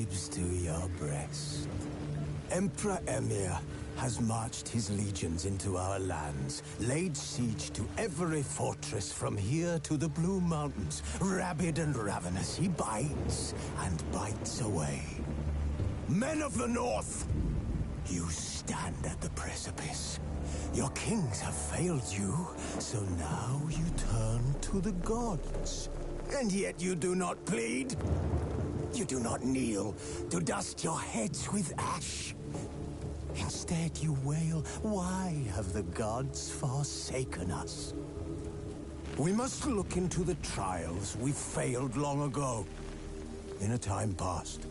ribs to your breast. Emperor Emir has marched his legions into our lands, laid siege to every fortress from here to the Blue Mountains. Rabid and ravenous, he bites and bites away. Men of the North, you stand at the precipice. Your kings have failed you, so now you turn to the gods. And yet you do not plead. You do not kneel to dust your heads with ash. Instead you wail, why have the gods forsaken us? We must look into the trials we failed long ago. In a time past,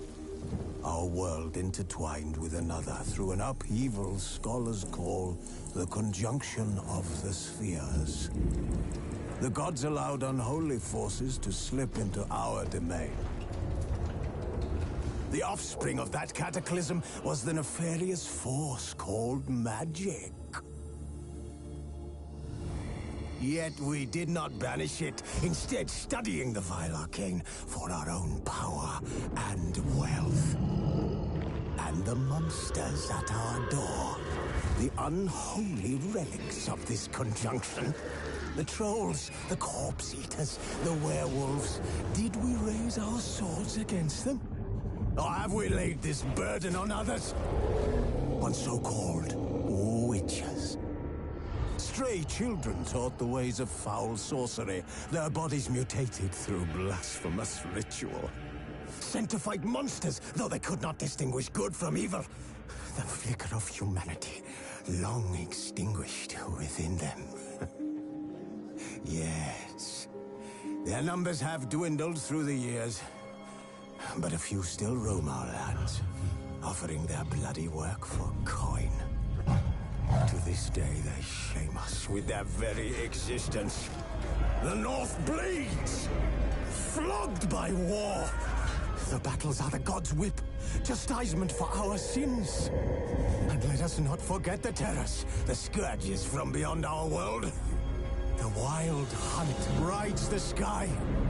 our world intertwined with another through an upheaval scholars call the conjunction of the spheres. The gods allowed unholy forces to slip into our domain. The offspring of that cataclysm was the nefarious force called magic. Yet we did not banish it, instead studying the vile arcane for our own power and wealth. And the monsters at our door, the unholy relics of this conjunction. The trolls, the corpse eaters, the werewolves. Did we raise our swords against them? Or have we laid this burden on others? On so-called witches. Stray children taught the ways of foul sorcery, their bodies mutated through blasphemous ritual. Sent to fight monsters, though they could not distinguish good from evil. The flicker of humanity, long extinguished within them. Yes, their numbers have dwindled through the years. But a few still roam our lands, offering their bloody work for coin. To this day, they shame us with their very existence. The North bleeds, flogged by war. The battles are the gods' whip, chastisement for our sins. And let us not forget the terrors, the scourges from beyond our world. The wild hunt rides the sky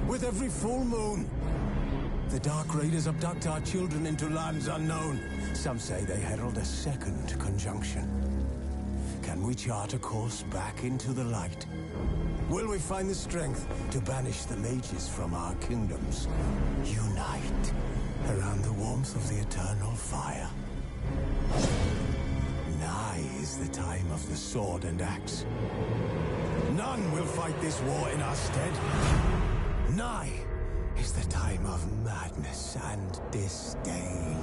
with every full moon. The Dark Raiders abduct our children into lands unknown. Some say they herald a second conjunction. Can we chart a course back into the light? Will we find the strength to banish the mages from our kingdoms? Unite around the warmth of the eternal fire. Nigh is the time of the sword and axe. None will fight this war in our stead. Nigh is the time of madness and disdain.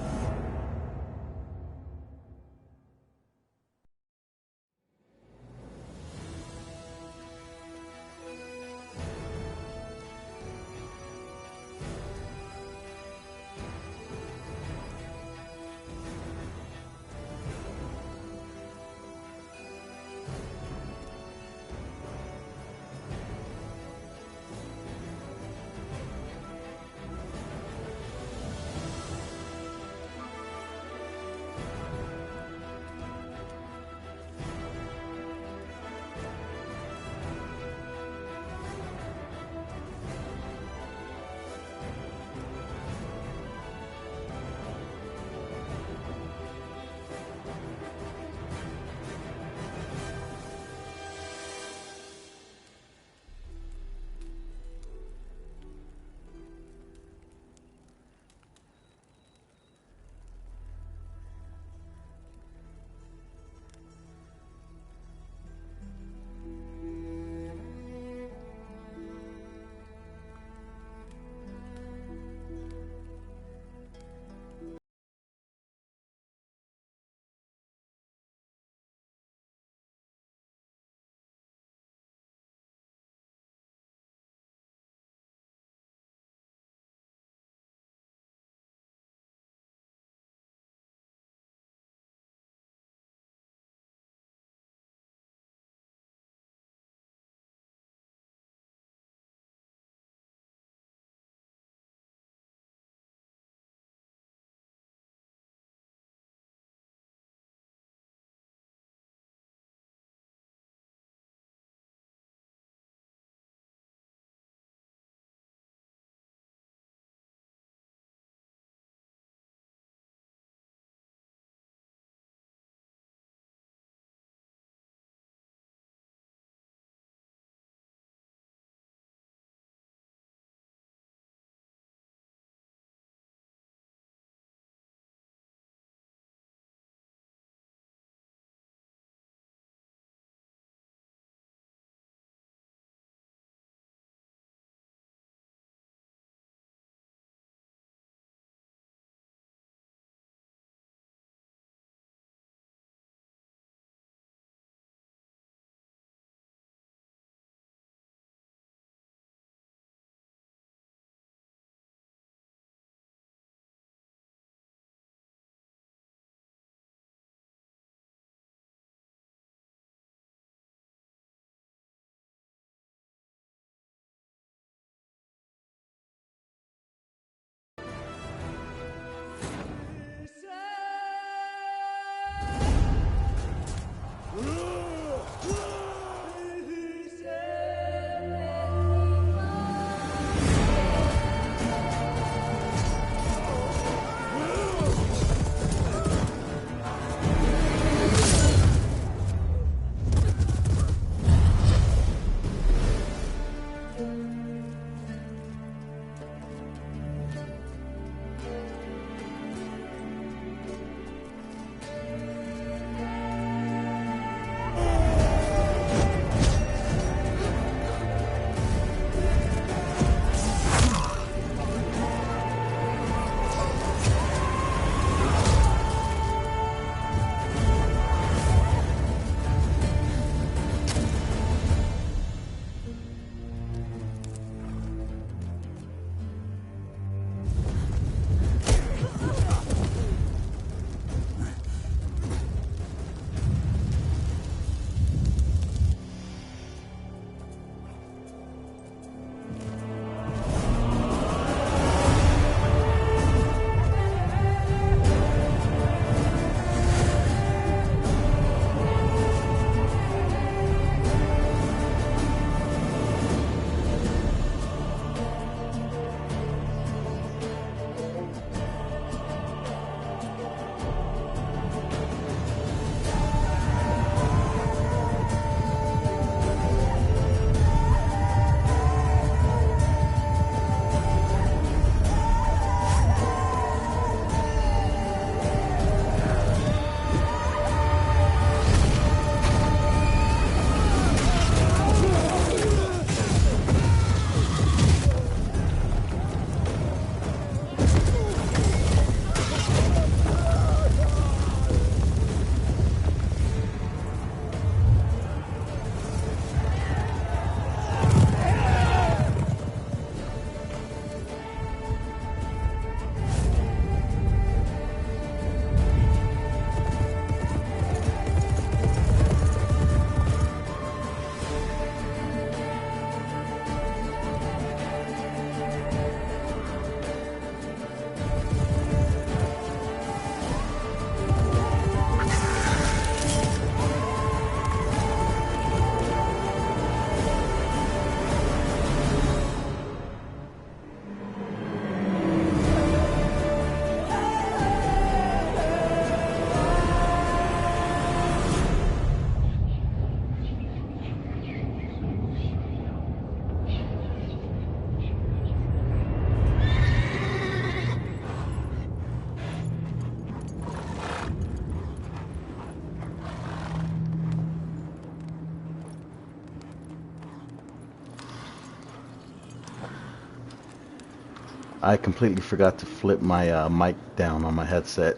I completely forgot to flip my mic down on my headset.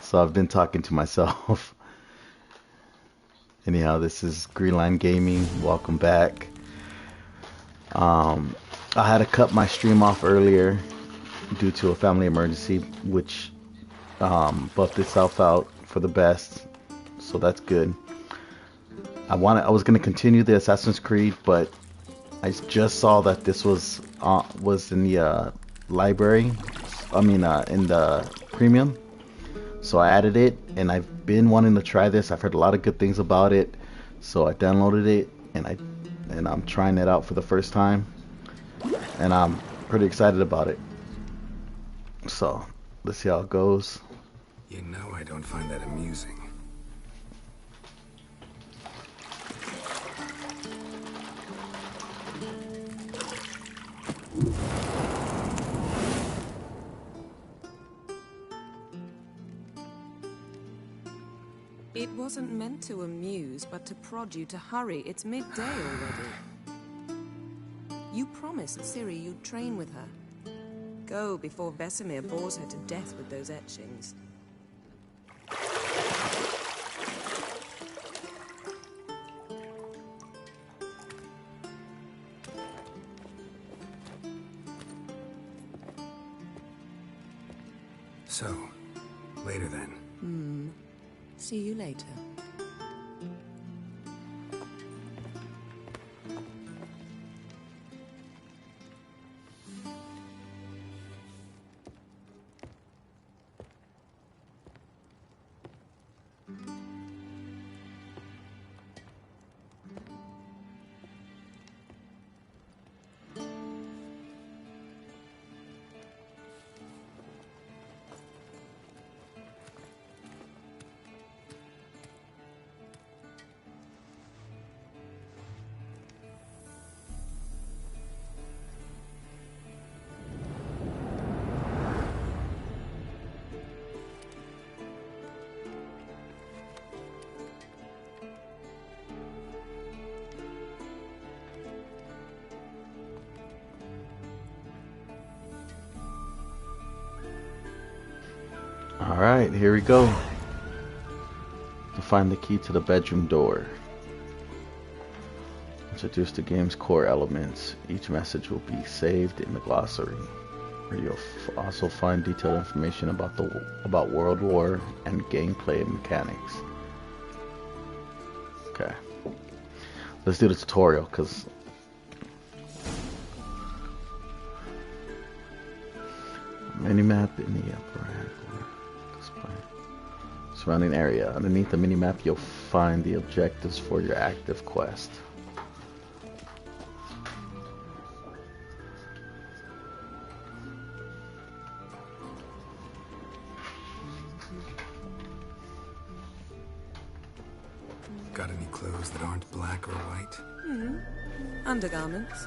So I've been talking to myself. Anyhow, this is Greenline Gaming. Welcome back. I had to cut my stream off earlier due to a family emergency, which buffed itself out for the best. So that's good. I was gonna continue the Assassin's Creed, but I just saw that this was in the library. I mean, in the premium. So I added it, and I've been wanting to try this. I've heard a lot of good things about it, so I downloaded it, and I'm trying it out for the first time, and I'm pretty excited about it. So let's see how it goes. You know I don't find that amusing. It wasn't meant to amuse, but to prod you to hurry. It's midday already. You promised Ciri you'd train with her. Go before Vesemir bores her to death with those etchings. So, later then. See you later. Alright, here we go. To find the key to the bedroom door. Introduce the game's core elements. Each message will be saved in the glossary, where you'll also find detailed information about World War and gameplay mechanics. Okay. Let's do the tutorial, because minimap in the upper right display. Surrounding area. Underneath the minimap, you'll find the objectives for your active quest. Got any clothes that aren't black or white? Undergarments.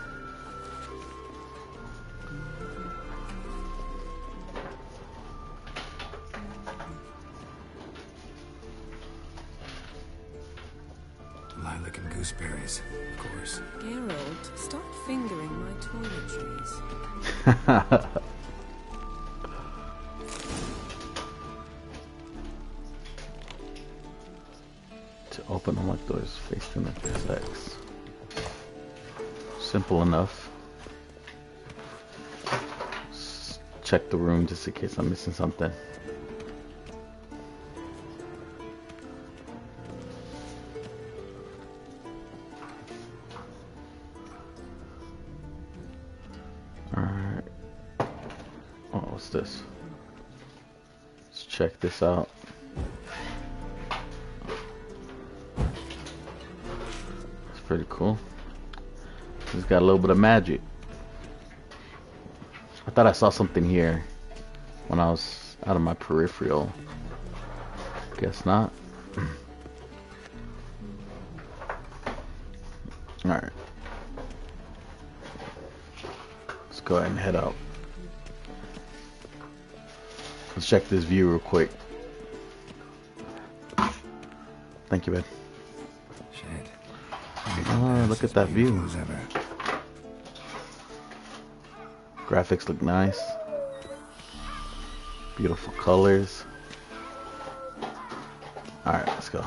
Lilac and gooseberries, of course. Geralt, stop fingering my toiletries. To open unlock doors facing the X. Simple enough. Check the room just in case I'm missing something. Alright. Oh, what's this? Let's check this out. It's pretty cool. It's got a little bit of magic. I thought I saw something here when I was out of my peripheral. Guess not. Alright. Let's go ahead and head out. Let's check this view real quick. Thank you, man. Shit. Oh, look at that view. Graphics look nice. Beautiful colors. Alright, let's go.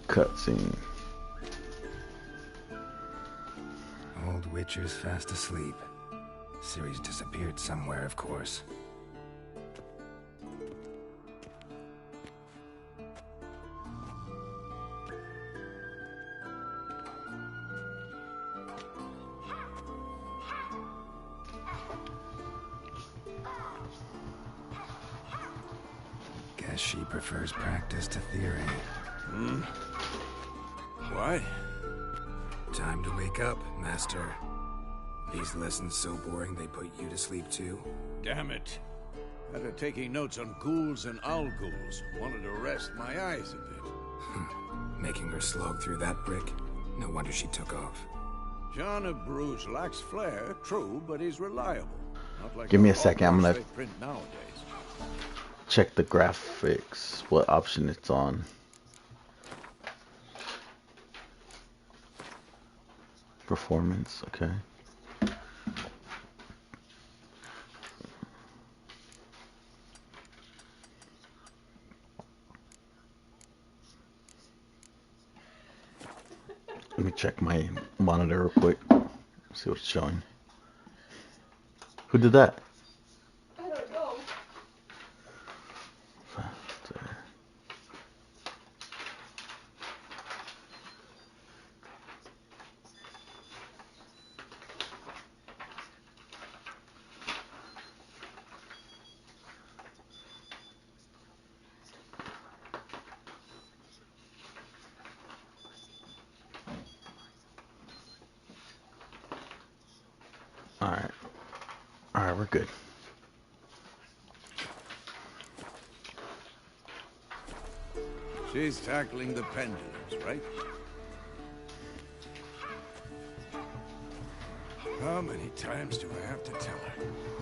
Cutscene. Old Witcher's fast asleep. Ciri's disappeared somewhere, of course. Guess she prefers practice to theory. What? Time to wake up, Master. These lessons so boring they put you to sleep too? Damn it. After taking notes on ghouls and owl ghouls, wanted to rest my eyes a bit. Making her slog through that brick? No wonder she took off. John of Bruges lacks flair, true, but he's reliable. Not like Give me a the second, I'm authors gonna they print nowadays. check the graphics, what option it's on. Performance, okay. Let me check my monitor real quick. See what it's showing. Who did that? I don't know. Alright. Alright, we're good. She's tackling the pendulums, right? How many times do I have to tell her?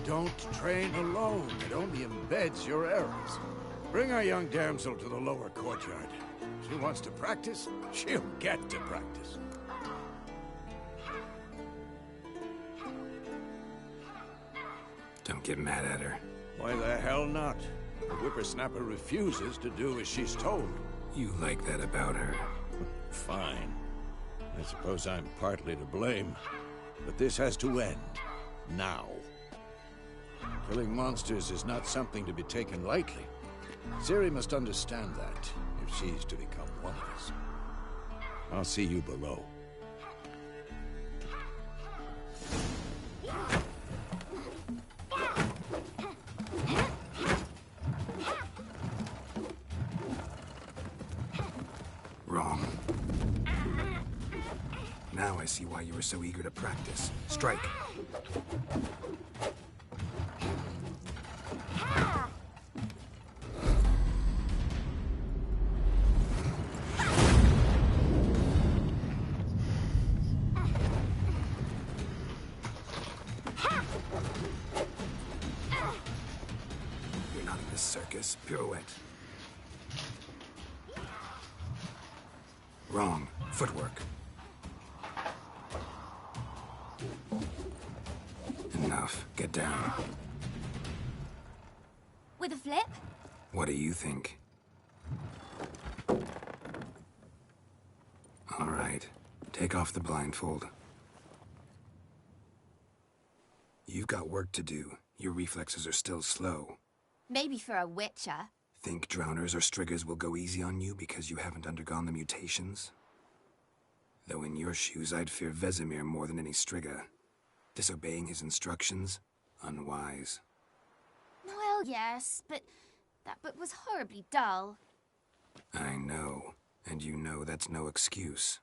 Don't train alone. It only embeds your errors. Bring our young damsel to the lower courtyard. She wants to practice, she'll get to practice. Don't get mad at her. Why the hell not? The whippersnapper refuses to do as she's told. You like that about her. Fine. I suppose I'm partly to blame. But this has to end. Now. Killing monsters is not something to be taken lightly. Ciri must understand that, if she's to become one of us. I'll see you below. Wrong. Now I see why you were so eager to practice. Strike. You're not in this circus. Pirouette. Wrong. Footwork. Enough. Get down. With a flip? What do you think? All right. Take off the blindfold. You've got work to do. Your reflexes are still slow. Maybe for a witcher. Think drowners or striggers will go easy on you because you haven't undergone the mutations? Though in your shoes, I'd fear Vesemir more than any strigger. Disobeying his instructions? Unwise. Well, yes, but that book was horribly dull. I know. And you know that's no excuse.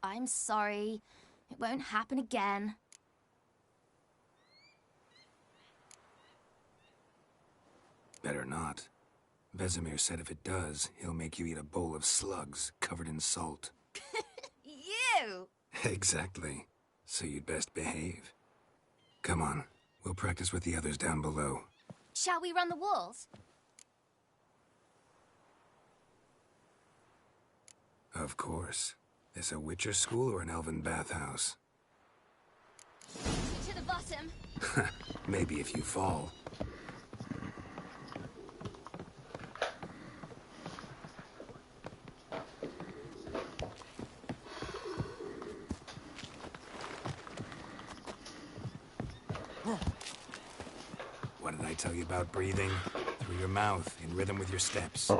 I'm sorry. It won't happen again. Better not. Vesemir said if it does, he'll make you eat a bowl of slugs covered in salt. You! Exactly. So you'd best behave. Come on. We'll practice with the others down below. Shall we run the walls? Of course. This a Witcher school or an elven bathhouse? To the bottom. Maybe if you fall. What did I tell you about breathing? Through your mouth, in rhythm with your steps.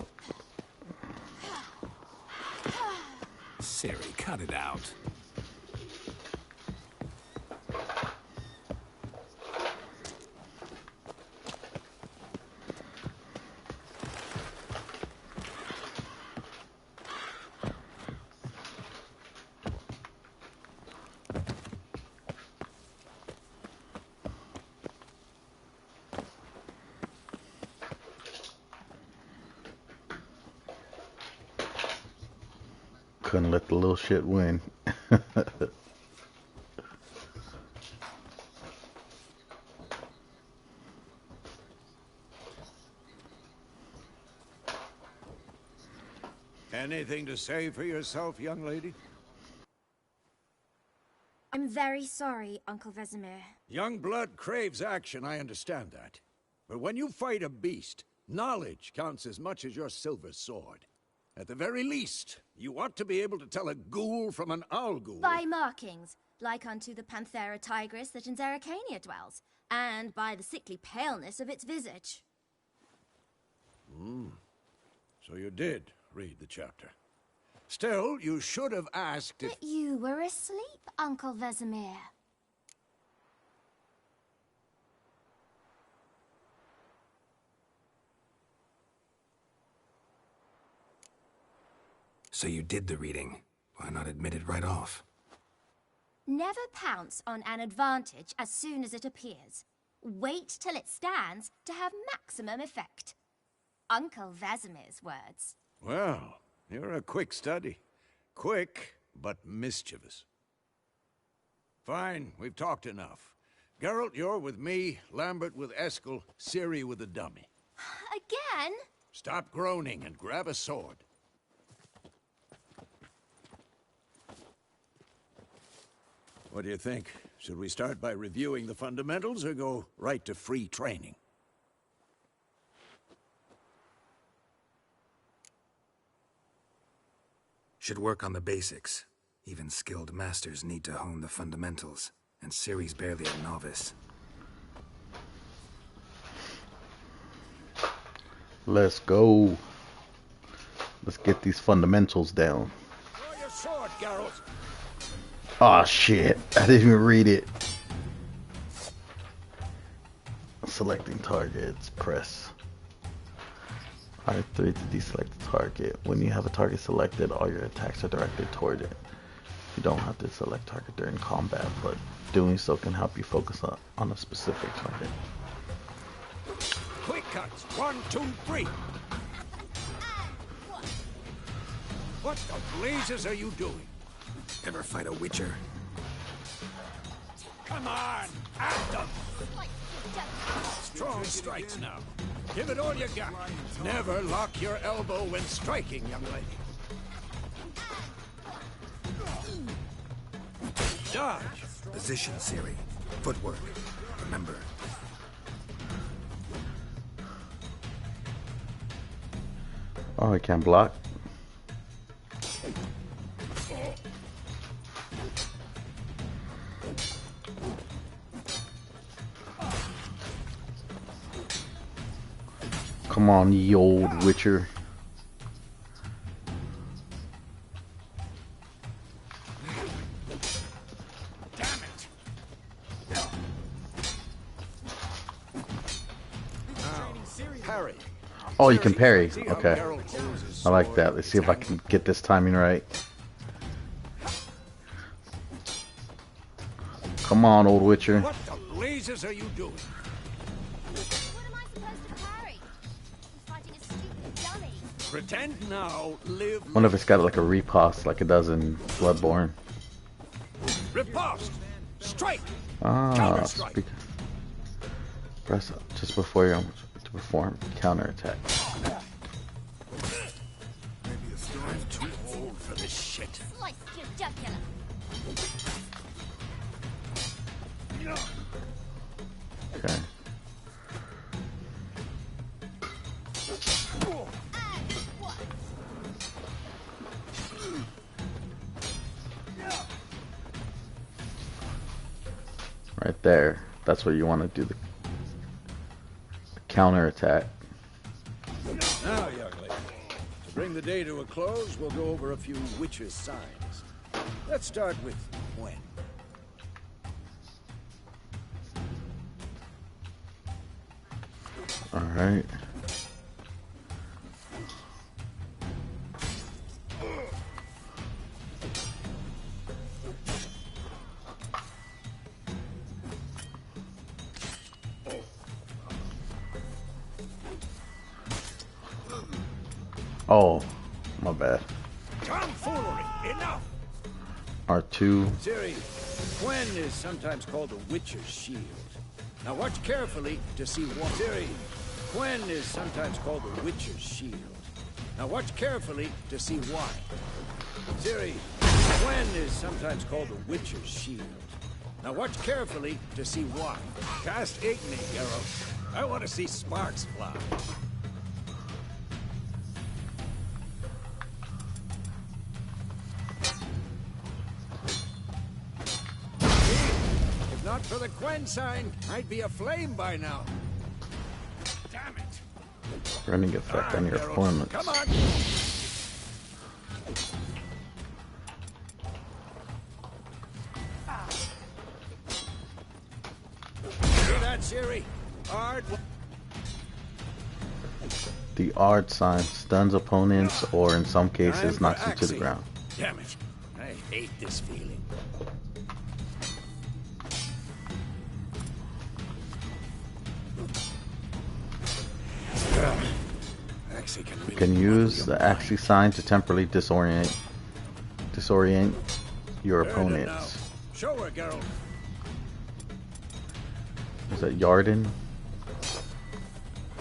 Ciri, cut it out. Couldn't let the little shit win. Anything to say for yourself, young lady? I'm very sorry, Uncle Vesemir. Young blood craves action, I understand that. But when you fight a beast, knowledge counts as much as your silver sword. At the very least, you ought to be able to tell a ghoul from an owl ghoul. By markings, like unto the Panthera tigris that in Zerrikania dwells, and by the sickly paleness of its visage. So you did read the chapter. Still, you should have asked if... But you were asleep, Uncle Vesemir. So you did the reading. Why not admit it right off? Never pounce on an advantage as soon as it appears. Wait till it stands to have maximum effect. Uncle Vesemir's words. Well, you're a quick study. Quick, but mischievous. Fine, we've talked enough. Geralt, you're with me, Lambert with Eskel, Ciri with the dummy. Again? Stop groaning and grab a sword. What do you think? Should we start by reviewing the fundamentals or go right to free training? Should work on the basics. Even skilled masters need to hone the fundamentals, and Ciri's barely a novice. Let's go. Let's get these fundamentals down. Draw your sword, Geralt. Oh shit, I didn't even read it. Selecting targets, press R3 to deselect the target. When you have a target selected, all your attacks are directed toward it. You don't have to select target during combat, but doing so can help you focus on a specific target. Quick cuts. 1, 2, 3. What the blazes are you doing? Ever fight a witcher? Come on, at them! Strong strikes now. Give it all you got. Never lock your elbow when striking, young lady. Dodge. Position, Ciri. Footwork. Remember. Oh, I can't block. Come on, ye old witcher. Damn it. Parry. Oh, you can parry. See how Okay. Geralt holds his I like sword that. Let's see if I can get this timing right. Come on, old witcher. What the blazes are you doing? What am I supposed to parry? I'm fighting a stupid dummy. Pretend now, live. Wonder if it's got like a riposte like it does in Bloodborne. Riposte. Strike. Ah, Counter-strike. speak. Press up just before you to perform counterattack. I'm too old for this shit. Slice your jugular. Okay. Right there. That's what you want to do, the counterattack. Now, young lady, to bring the day to a close, we'll go over a few witches' signs. Let's start with when. All right. Oh, my bad. Tomfoolery! Enough! R2. Ciri, Gwen is sometimes called a witcher's shield. Now watch carefully to see what... Ciri, Gwen is sometimes called a witcher's shield. Now watch carefully to see why. Ciri, Gwen is sometimes called a witcher's shield. Now watch carefully to see why. Cast Igni, Geralt. I want to see sparks fly. If not for the Gwen sign, I'd be aflame by now. Damn it. Running effect on your Geralt, performance. come on. Hear that, Ciri? Ard. The Ard sign stuns opponents or in some cases knocks them to the ground. Damn it. I hate this feeling. Axie can You really can use muddle the your Axie sign to temporarily disorient your mind. Earn it now. opponents. Show her, girl. Is that Yarden?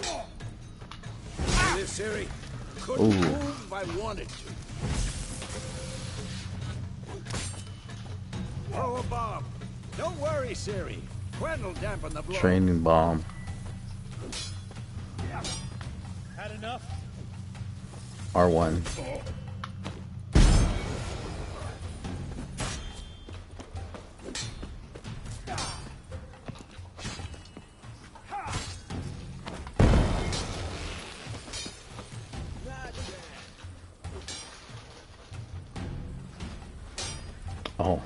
See this, Siri? Couldn't Ooh. move if I wanted to. Throw a bomb. Don't worry, Siri. Quen will dampen the blow. Training bomb. Had enough? R1. Oh.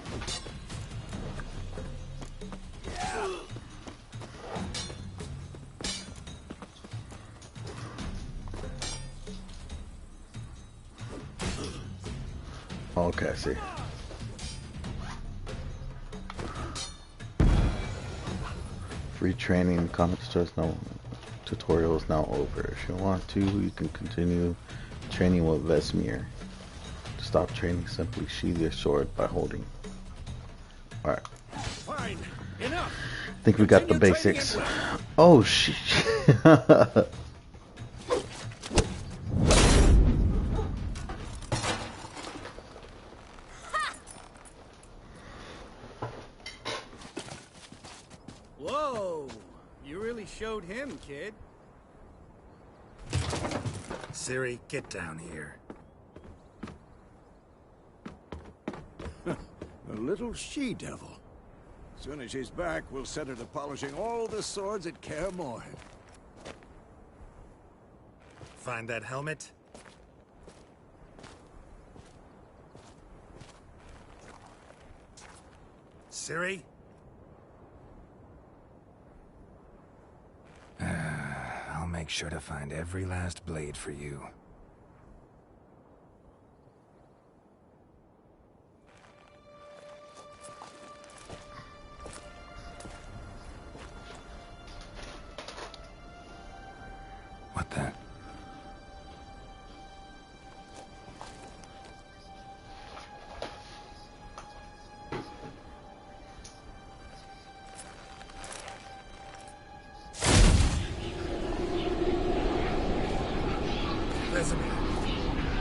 Okay, I see. Free training, comic stores now. Tutorial is now over. If you want to, you can continue training with Vesemir. To stop training, simply sheathe your sword by holding. Alright. Fine. Enough. I think we got the basics. Oh, shit. Whoa! You really showed him, kid. Siri, get down here. A little she-devil. As soon as she's back, we'll set her to polishing all the swords at Kaer Morhen. Find that helmet? Siri? I'll make sure to find every last blade for you. What the?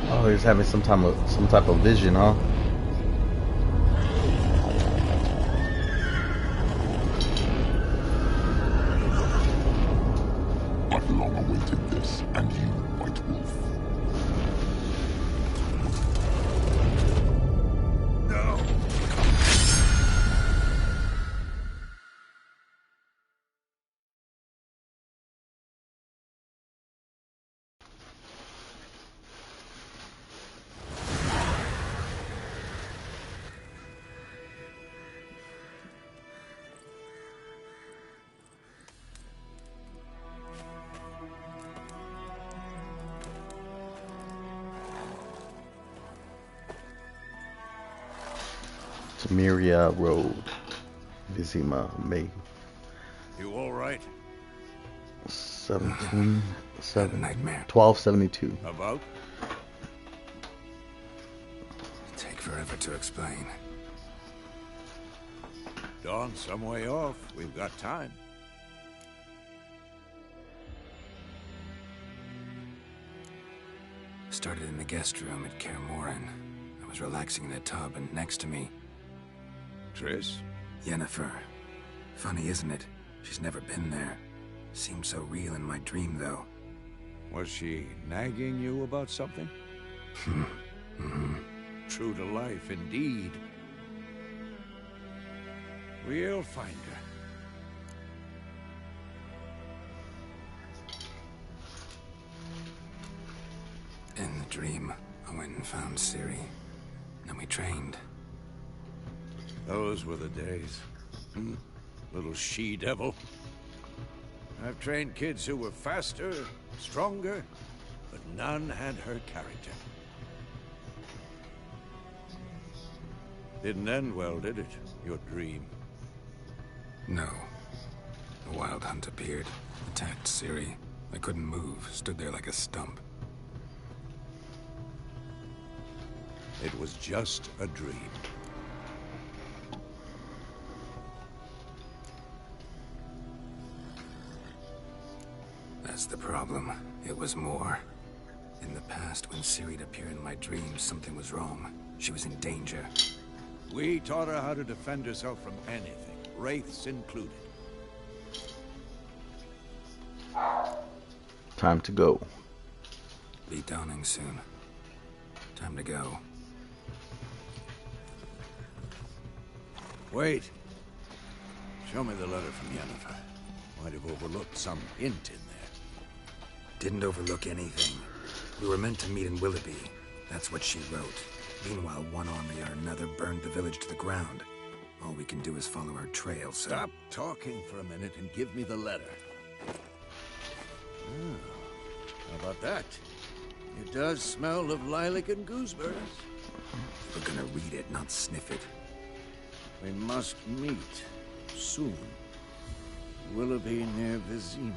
Oh, he's having some type of vision, huh? I've long awaited this, and you, White Wolf. No! Tamiria Road, Vizima, May You all right? 1272. About? Take forever to explain. Dawn's some way off. We've got time. Started in the guest room at Kaer Morhen. I was relaxing in a tub, and next to me, Triss? Yennefer. Funny, isn't it? She's never been there. Seemed so real in my dream, though. Was she nagging you about something? True to life, indeed. We'll find her. In the dream, I went and found Ciri. Then we trained. Those were the days. Little she-devil. I've trained kids who were faster, stronger, but none had her character. Didn't end well, did it? Your dream? No. The Wild Hunt appeared, attacked Ciri. I couldn't move, stood there like a stump. It was just a dream. That's the problem. It was more. In the past, when Ciri'd appear in my dreams, something was wrong. She was in danger. We taught her how to defend herself from anything, wraiths included. Time to go. Be dawning soon. Time to go. Wait. Show me the letter from Yennefer. Might have overlooked some hint in there. Didn't overlook anything. We were meant to meet in Willoughby. That's what she wrote. Meanwhile, one army or another burned the village to the ground. All we can do is follow her trail, so... Stop talking for a minute and give me the letter. How about that? It does smell of lilac and gooseberries. We're gonna read it, not sniff it. We must meet soon. Willoughby near Vizima.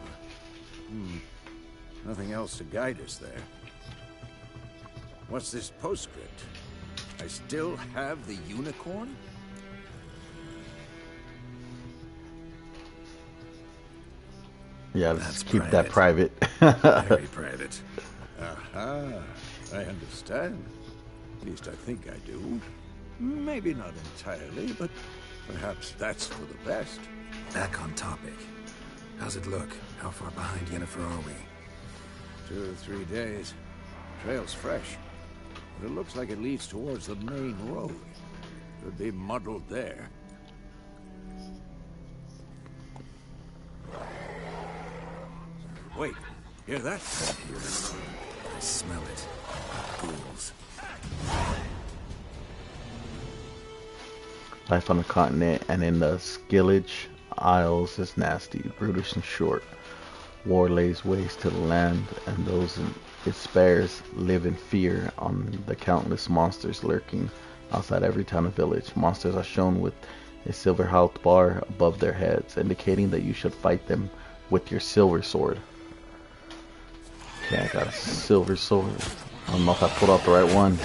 Nothing else to guide us there. What's this postscript? I still have the unicorn? Yeah, That's let's keep that private. Very private. Aha, I understand. At least I think I do. Maybe not entirely, but perhaps that's for the best. Back on topic. How's it look? How far behind Yennefer are we? 2 or 3 days. Trail's fresh, but it looks like it leads towards the main road. Could be muddled there. Wait, hear that? I hear it. I smell it. Ghouls. Life on the continent and in the Skillage Isles is nasty, brutish, and short. War lays waste to the land, and those it spares live in fear on the countless monsters lurking outside every town and village. Monsters are shown with a silver health bar above their heads, indicating that you should fight them with your silver sword. Okay, I got a silver sword. I don't know if I pulled out the right one.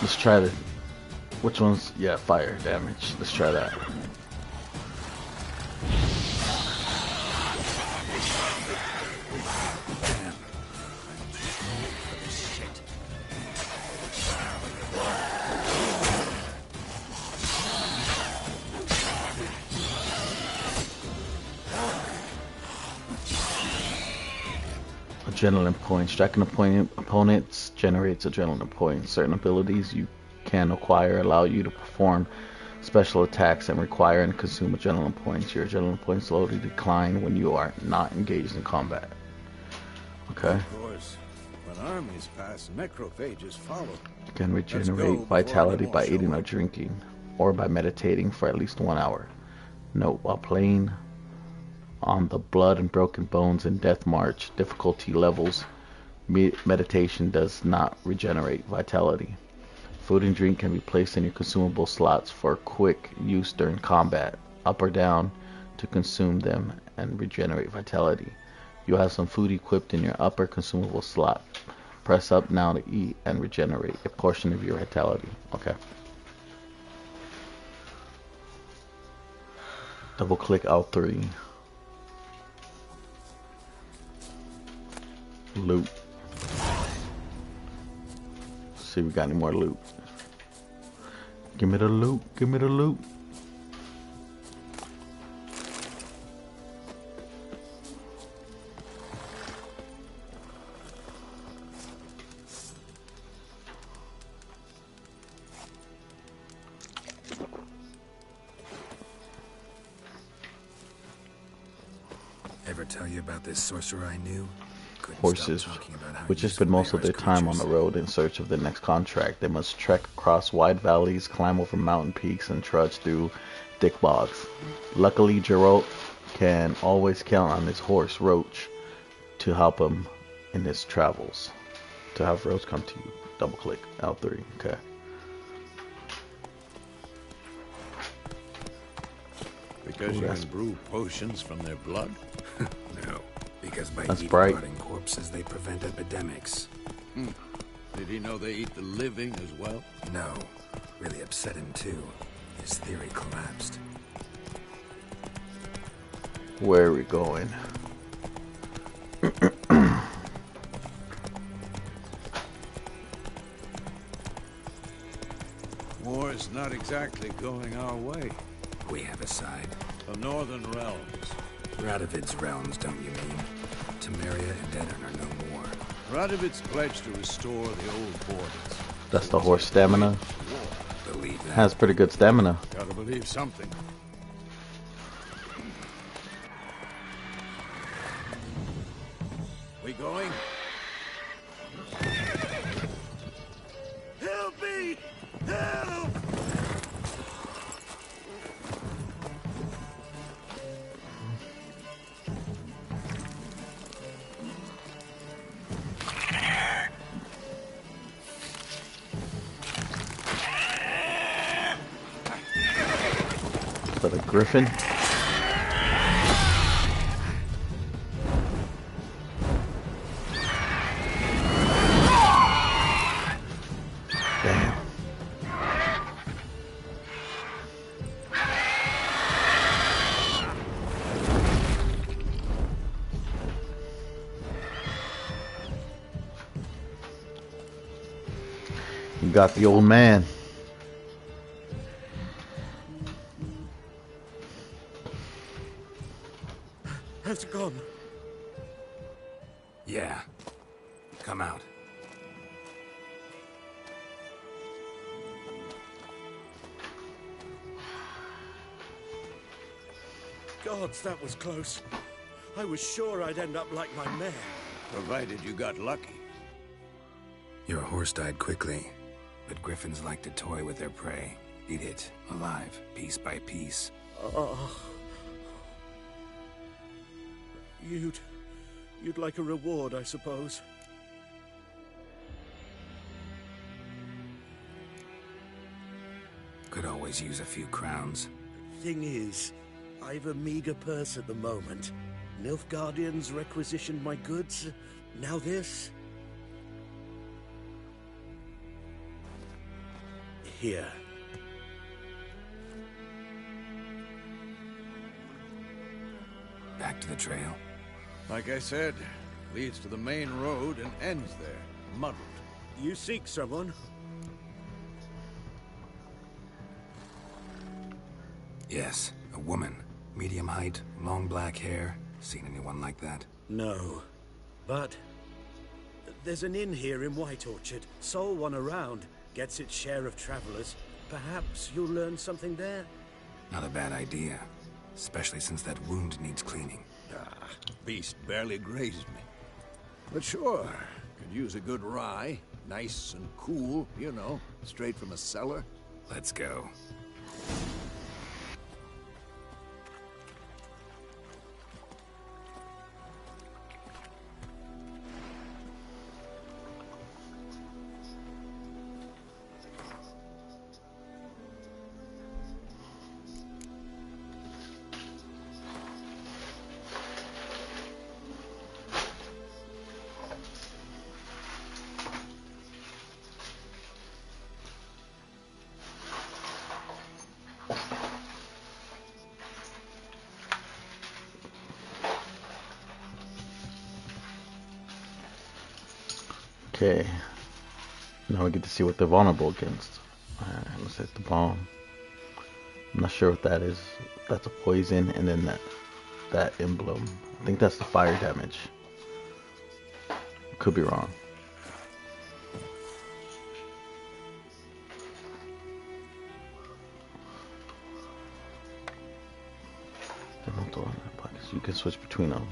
Let's try the... Which one's... Yeah, fire damage. Let's try that. Adrenaline points. Striking opponents generates adrenaline points. Certain abilities you can acquire allow you to perform special attacks and require and consume adrenaline points. Your adrenaline points slowly decline when you are not engaged in combat. Okay. Of course, when armies pass, necrophages follow. You can regenerate vitality by eating or drinking, or by meditating for at least 1 hour. Note, while playing on the Blood and Broken Bones and Death March difficulty levels, meditation does not regenerate vitality. Food and drink can be placed in your consumable slots for quick use during combat. Up or down to consume them and regenerate vitality. You have some food equipped in your upper consumable slot. Press up now to eat and regenerate a portion of your vitality. Okay. Double click L3. Loot. See if we got any more loot. Give me the loot. Give me the loot. Ever tell you about this sorcerer I knew? Horses, which has spent most of their time on the road in search of the next contract. They must trek across wide valleys, climb over mountain peaks, and trudge through thick bogs. Luckily, Geralt can always count on his horse, Roach, to help him in his travels. To have Roach come to you, double click L3. Okay. We Because Ooh, you that's- can brew potions from their blood? No, because by That's eating bright. rotting corpses, they prevent epidemics. Did he know they eat the living as well? No, really upset him too. His theory collapsed. Where are we going? War's not exactly going our way. We have a side. The Northern Realms. Radovid's realms, don't you mean? Temeria and Edirn are no more. Radovid's pledged to restore the old borders. That's the horse stamina. War. Believe that. Has pretty good stamina. Gotta believe something. We going? Help me! Help! Is that a griffin? Damn. You got the old man. Has it gone? Yeah. Come out. Gods, that was close. I was sure I'd end up like my mare. Provided you got lucky. Your horse died quickly, but griffins like to toy with their prey. Eat it, alive, piece by piece. You'd like a reward, I suppose. Could always use a few crowns. Thing is, I've a meager purse at the moment. Nilfgaardians requisitioned my goods. Now this. Here. Back to the trail. Like I said, leads to the main road and ends there, muddled. You seek someone? Yes, a woman. Medium height, long black hair. Seen anyone like that? No. But there's an inn here in White Orchard. Sole one around. Gets its share of travelers. Perhaps you'll learn something there? Not a bad idea. Especially since that wound needs cleaning. Beast barely grazed me. But sure, could use a good rye. Nice and cool, you know, straight from a cellar. Let's go. Okay. Now we get to see what they're vulnerable against. Alright, let's hit the bomb. I'm not sure what that is. That's a poison, and then that emblem. I think that's the fire damage. Could be wrong. You can switch between them.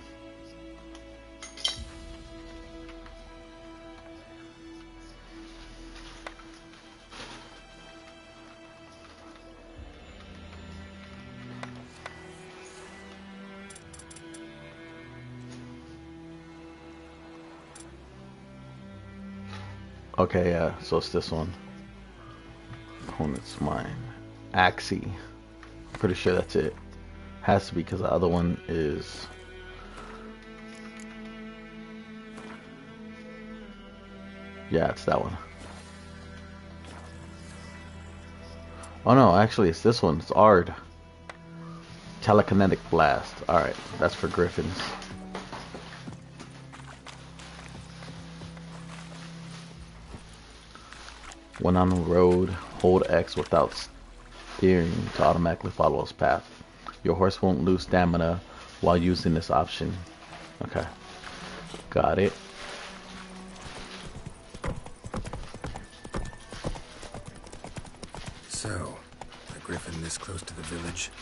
Okay, yeah, so it's this one. Opponent's mine. Axie. Pretty sure that's it. Has to be because the other one is... Yeah, it's that one. Oh no, actually it's this one. It's Ard. Telekinetic Blast. Alright, that's for Griffins. When on the road, hold X without steering to automatically follow its path. Your horse won't lose stamina while using this option. Okay. Got it. So, a griffin this close to the village?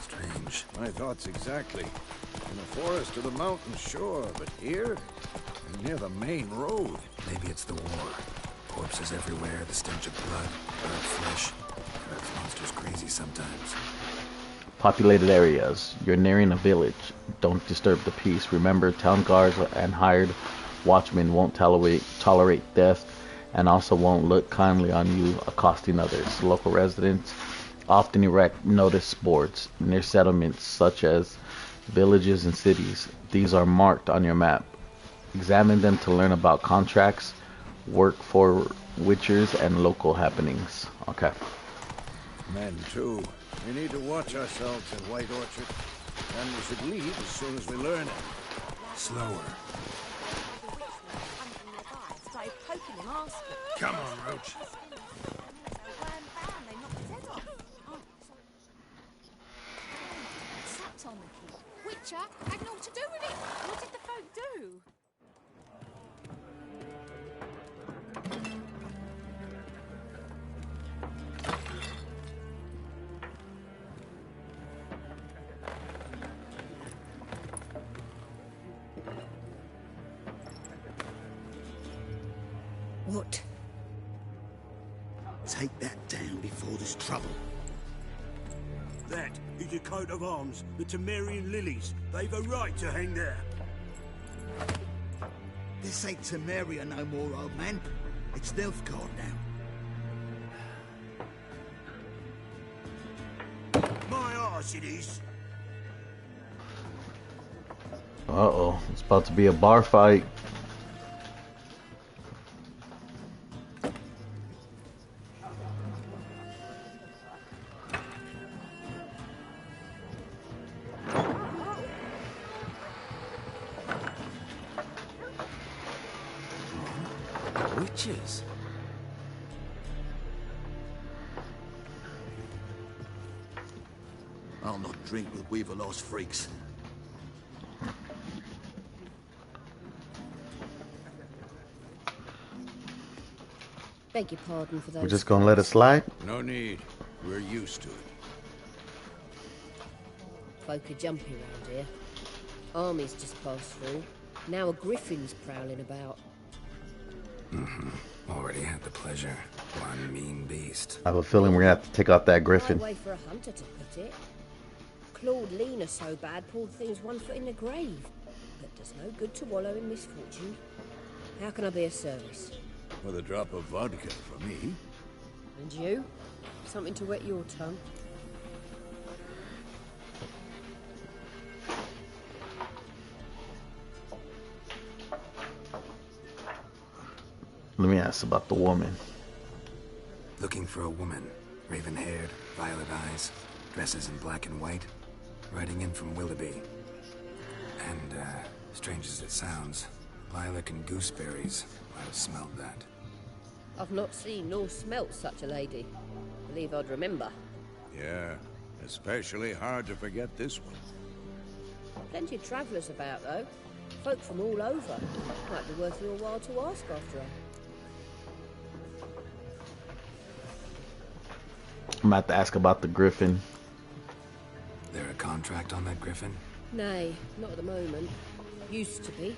Strange. My thoughts exactly. In the forest or the mountains, sure, but here? Near the main road. Maybe it's the war. Corpses everywhere, the stench of blood, burnt flesh. Drives monsters crazy sometimes. Populated areas. You're nearing a village. Don't disturb the peace. Remember, town guards and hired watchmen won't tolerate death and also won't look kindly on you accosting others. Local residents often erect notice boards near settlements such as villages and cities. These are marked on your map. Examine them to learn about contracts, work for witchers, and local happenings. Okay. Men, too. We need to watch ourselves in White Orchard. And we should leave as soon as we learn it. Slower. Come on, Roach. Witcher had naught to do with it. What did the folk do? What? Take that down before there's trouble. That is a coat of arms, the Temerian lilies. They've a right to hang there. This ain't Temeria no more, old man. It's Nilfgaard now. My arse it is. Uh-oh. It's about to be a bar fight. Witches? I'll not drink with Weaverlost freaks. Beg your pardon for those. We're just gonna let it slide? No need. We're used to it. Folk are jumpy around here. Armies just passed through. Now a griffin's prowling about. Already had the pleasure. One mean beast. I have a feeling we're gonna have to take out that griffin. No way for a hunter to put it. Clawed Lena so bad, poor thing's 1 foot in the grave. But does no good to wallow in misfortune. How can I be of service? With a drop of vodka for me. And you? Something to wet your tongue? Let me ask about the woman. Looking for a woman. Raven-haired, violet eyes, dresses in black and white. Riding in from Willoughby. And, strange as it sounds, lilac and gooseberries. Might have smelled that. I've not seen nor smelt such a lady. Believe I'd remember. Yeah, especially hard to forget this one. Plenty of travellers about, though. Folk from all over. Might be worth your while to ask after her. I'm about to ask about the griffin. There a contract on that griffin? Nay, not at the moment. Used to be.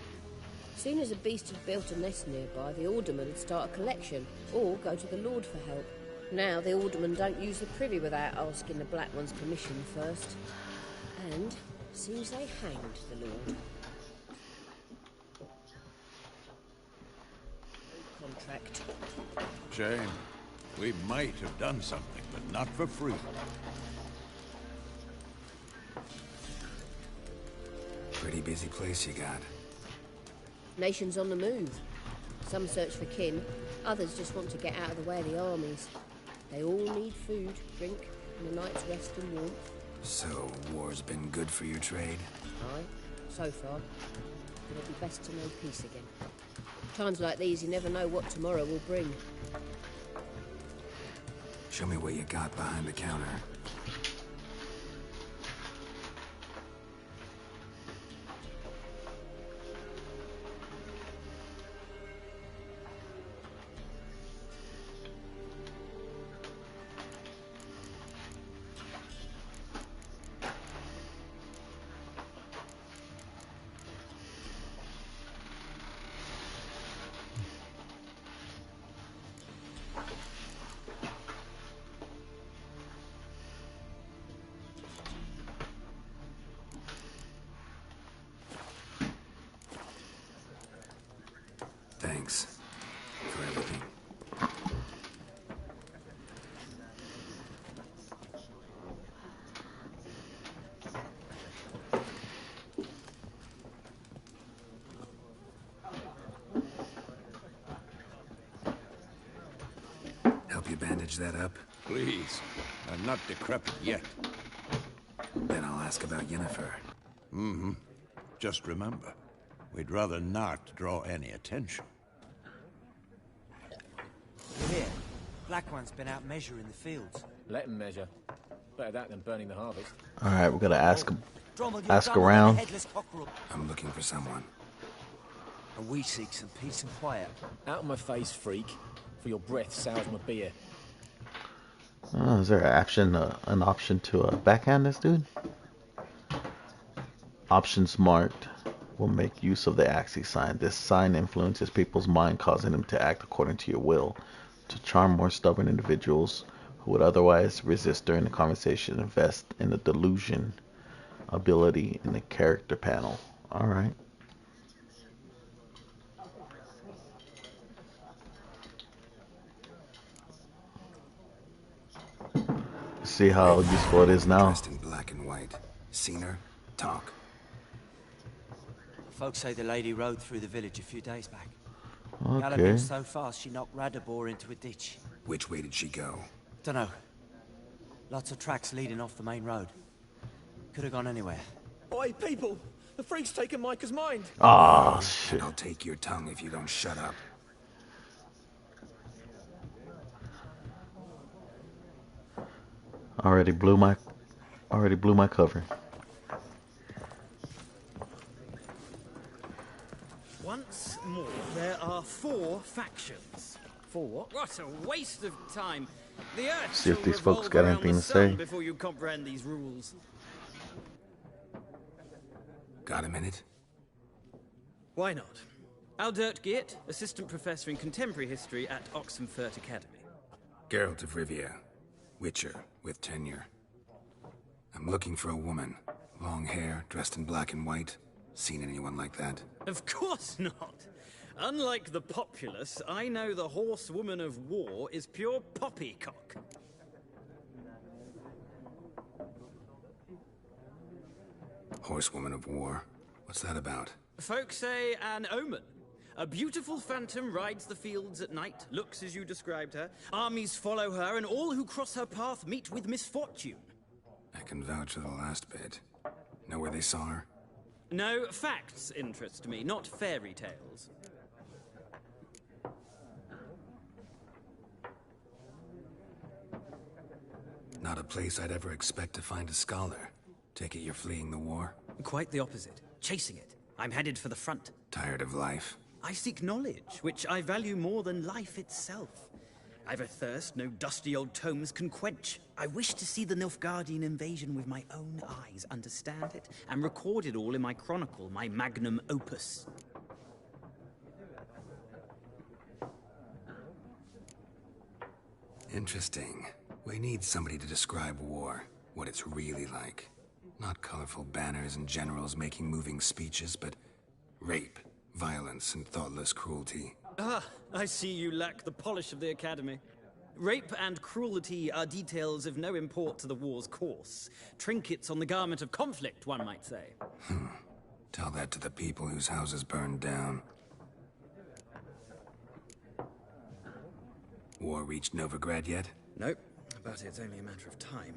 Soon as a beast had built a nest nearby, the alderman would start a collection, or go to the Lord for help. Now the alderman don't use the privy without asking the Black One's permission first. And seems they hanged the Lord. Contract. Shame. We might have done something, but not for free. Pretty busy place you got. Nations on the move. Some search for kin, others just want to get out of the way of the armies. They all need food, drink, and a night's rest and warmth. So, war's been good for your trade? Aye, so far. But it'd be best to know peace again. Times like these, you never know what tomorrow will bring. Show me what you got behind the counter. Thanks for everything. Help you bandage that up? Please. I'm not decrepit yet. Then I'll ask about Yennefer. Mm-hmm. Just remember, we'd rather not draw any attention. Here, Black One's been out measuring the fields. Let him measure. Better that than burning the harvest. All right, we're gonna ask around. I'm looking for someone. And we seek some peace and quiet. Out of my face, freak. For your breath sours my beer. Oh, is there an option to backhand this dude? Options marked will make use of the Axis sign. This sign influences people's mind, causing them to act according to your will. To charm more stubborn individuals who would otherwise resist during the conversation, invest in the delusion ability in the character panel. Alright. See how useful it is now. Dressed in black and white. Seen her? Talk. Folks say the lady rode through the village a few days back. Okay. Galloping so fast she knocked Radabor into a ditch. Which way did she go? Dunno. Lots of tracks leading off the main road. Could have gone anywhere. Oi, people! The freak's taken Micah's mind! Ah, shit. And I'll take your tongue if you don't shut up. Already blew my cover. Once more, there are 4 factions. 4 what? What a waste of time. The earth See if shall these folks revolve got around anything the to sun say. before you comprehend these rules. Got a minute? Why not? Aldert Geert, assistant professor in contemporary history at Oxenfurt Academy. Geralt of Rivia. Witcher, with tenure. I'm looking for a woman. Long hair, dressed in black and white. Seen anyone like that? Of course not. Unlike the populace, I know the horsewoman of war is pure poppycock. Horsewoman of war? What's that about? Folks say an omen. A beautiful phantom rides the fields at night, looks as you described her. Armies follow her, and all who cross her path meet with misfortune. I can vouch for the last bit. Know where they saw her? No, facts interest me, not fairy tales. Not a place I'd ever expect to find a scholar. Take it you're fleeing the war? Quite the opposite. Chasing it. I'm headed for the front. Tired of life? I seek knowledge, which I value more than life itself. I've a thirst no dusty old tomes can quench. I wish to see the Nilfgaardian invasion with my own eyes, understand it, and record it all in my chronicle, my magnum opus. Interesting. We need somebody to describe war, what it's really like. Not colorful banners and generals making moving speeches, but rape, violence, and thoughtless cruelty. Ah, I see you lack the polish of the Academy. Rape and cruelty are details of no import to the war's course. Trinkets on the garment of conflict, one might say. Tell that to the people whose houses burned down. War reached Novigrad yet? Nope, but it's only a matter of time.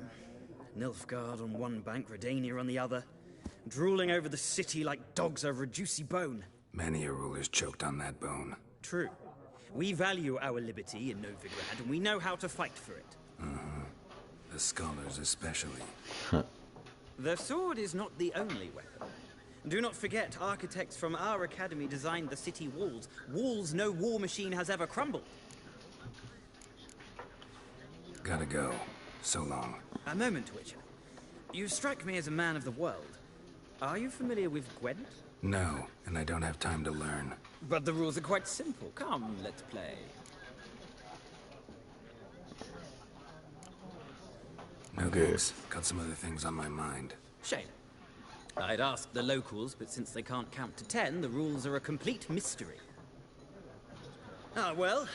Nilfgaard on one bank, Redania on the other, drooling over the city like dogs over a juicy bone. Many a ruler's choked on that bone. True. We value our liberty in Novigrad, and we know how to fight for it. The scholars especially. The sword is not the only weapon. Do not forget, architects from our academy designed the city walls. Walls no war machine has ever crumbled. Gotta go. So long. A moment, Witcher. You strike me as a man of the world. Are you familiar with Gwent? No, and I don't have time to learn. But the rules are quite simple. Come, let's play. No thanks. Got some other things on my mind. Shame. I'd ask the locals, but since they can't count to 10, the rules are a complete mystery. Ah, well,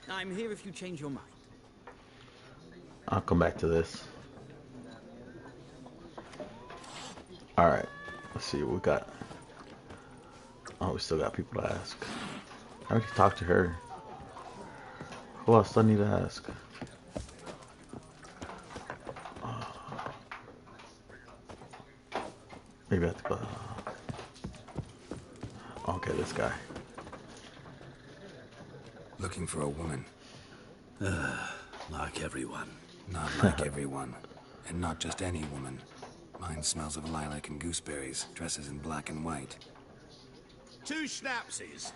I'm here if you change your mind. I'll come back to this. Alright, let's see what we got. Oh, we still got people to ask. I already talked to her. Who else do I need to ask? Maybe I have to go. Okay, this guy. Looking for a woman. Like everyone. Not like everyone. And not just any woman. Mine smells of lilac and gooseberries, dresses in black and white. 2 schnapsies.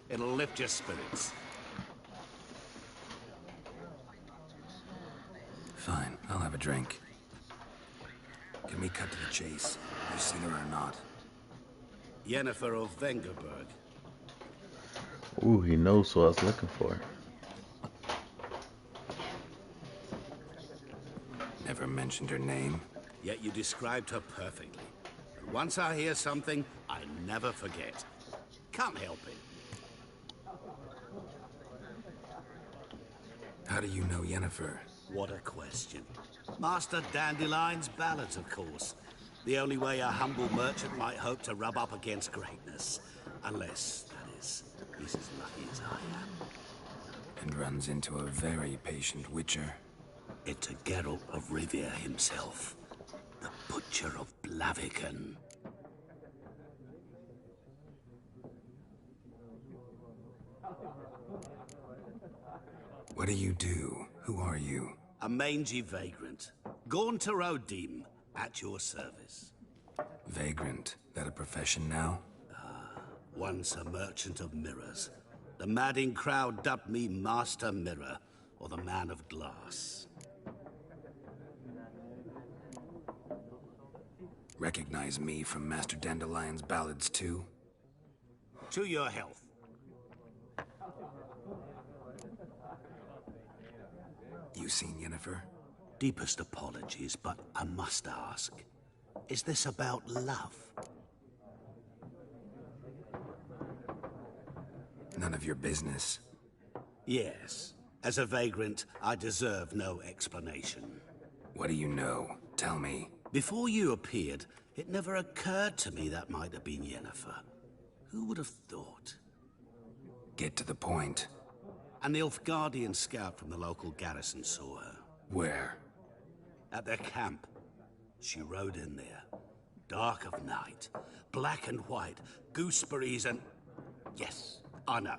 It'll lift your spirits. Fine, I'll have a drink. Can we cut to the chase? You seen her or not? Yennefer of Vengerberg. Ooh, he knows what I was looking for. Never mentioned her name. Yet you described her perfectly. And once I hear something, I never forget. Can't help it. How do you know Yennefer? What a question. Master Dandelion's ballads, of course. The only way a humble merchant might hope to rub up against greatness. Unless, that is, he's as lucky as I am. And runs into a very patient witcher. It's a Geralt of Rivia himself. The Butcher of Blaviken. What do you do? Who are you? A mangy vagrant. Gone to Rodim, at your service. Vagrant. That a profession now? Once a merchant of mirrors. The madding crowd dubbed me Master Mirror, or the Man of Glass. Recognize me from Master Dandelion's ballads too? To your health. You seen Yennefer? Deepest apologies, but I must ask. Is this about love? None of your business. Yes. As a vagrant, I deserve no explanation. What do you know? Tell me. Before you appeared, it never occurred to me that might have been Yennefer. Who would have thought? Get to the point. An Nilfgaardian scout from the local garrison saw her. Where? At their camp. She rode in there. Dark of night. Black and white. Gooseberries and... Yes, I know.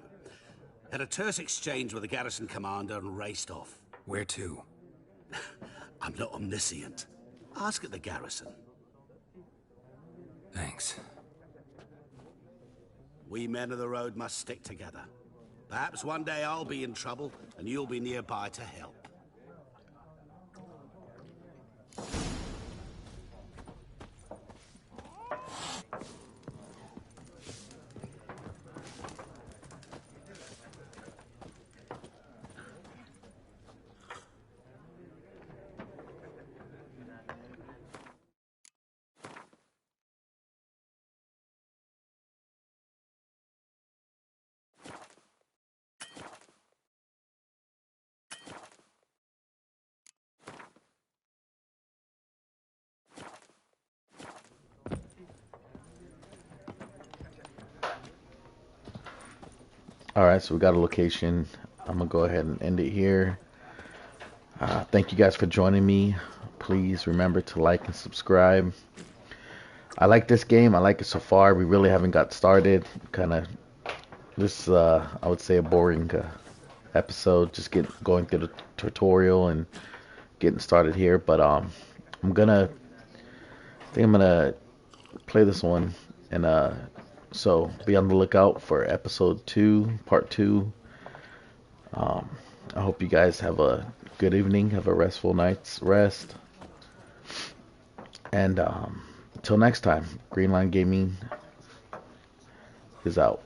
Had a terse exchange with the garrison commander and raced off. Where to? I'm not omniscient. Ask at the garrison. Thanks. We men of the road must stick together. Perhaps one day I'll be in trouble, and you'll be nearby to help. Alright, so we got a location. I'm going to go ahead and end it here. Thank you guys for joining me. Please remember to like and subscribe. I like this game. I like it so far. We really haven't got started. Kind of this, I would say, a boring episode. Just going through the tutorial and getting started here. But I think I'm gonna play this one, and so be on the lookout for episode 2, part 2. I hope you guys have a good evening, have a restful night's rest, and until next time, Greenline Gaming is out.